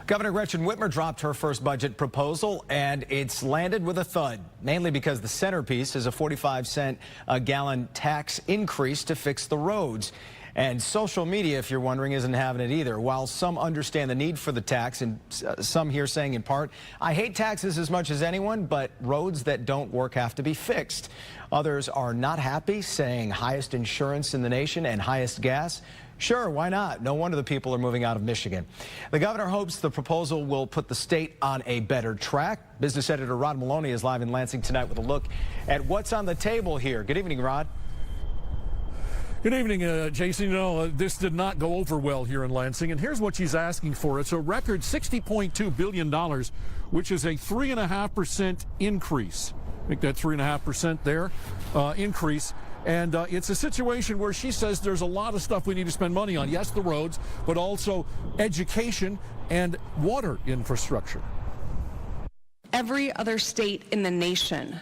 Governor Gretchen Whitmer dropped her first budget proposal, and it's landed with a thud, mainly because the centerpiece is a 45-cent a gallon tax increase to fix the roads. And social media, if you're wondering, isn't having it either. While some understand the need for the tax, and some here saying in part, I hate taxes as much as anyone, but roads that don't work have to be fixed. Others are not happy, saying highest insurance in the nation and highest gas. Sure, why not? No wonder the people are moving out of Michigan. The governor hopes the proposal will put the state on a better track. Business editor Rod Maloney is live in Lansing tonight with a look at what's on the table here. Good evening, Rod. Good evening, Jason. You know, this did not go over well here in Lansing, and here's what she's asking for. It's a record $60.2 billion, which is a 3.5% increase. I think that 3.5% there increase. And it's a situation where she says there's a lot of stuff we need to spend money on. Yes, the roads, but also education and water infrastructure. Every other state in the nation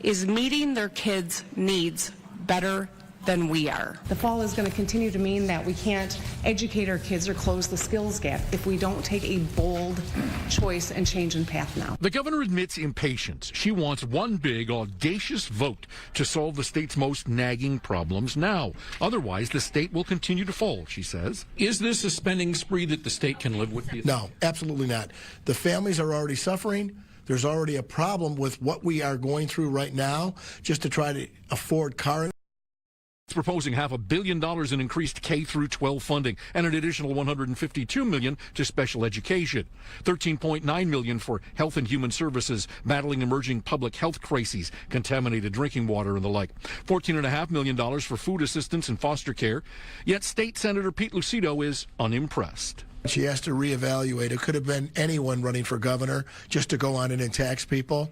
is meeting their kids' needs better than we are. The fall is going to continue to mean that we can't educate our kids or close the skills gap if we don't take a bold choice and change in path now. The governor admits impatience. She wants one big, audacious vote to solve the state's most nagging problems now. Otherwise, the state will continue to fall, she says. Is this a spending spree that the state can live with? No, absolutely not. The families are already suffering. There's already a problem with what we are going through right now just to try to afford car. It's proposing $500 million in increased K-12 funding and an additional $152 million to special education, $13.9 million for health and human services, battling emerging public health crises, contaminated drinking water and the like, $14.5 million for food assistance and foster care. Yet State Senator Pete Lucido is unimpressed. She has to reevaluate. It could have been anyone running for governor just to go on in and tax people.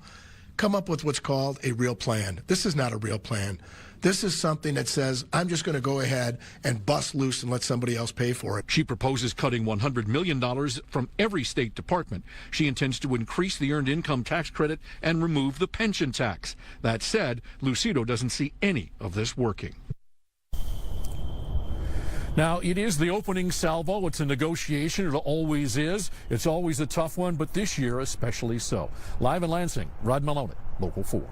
Come up with what's called a real plan. This is not a real plan. This is something that says, I'm just going to go ahead and bust loose and let somebody else pay for it. She proposes cutting $100 million from every state department. She intends to increase the earned income tax credit and remove the pension tax. That said, Lucido doesn't see any of this working. Now, it is the opening salvo. It's a negotiation. It always is. It's always a tough one, but this year especially so. Live in Lansing, Rod Maloney, Local 4.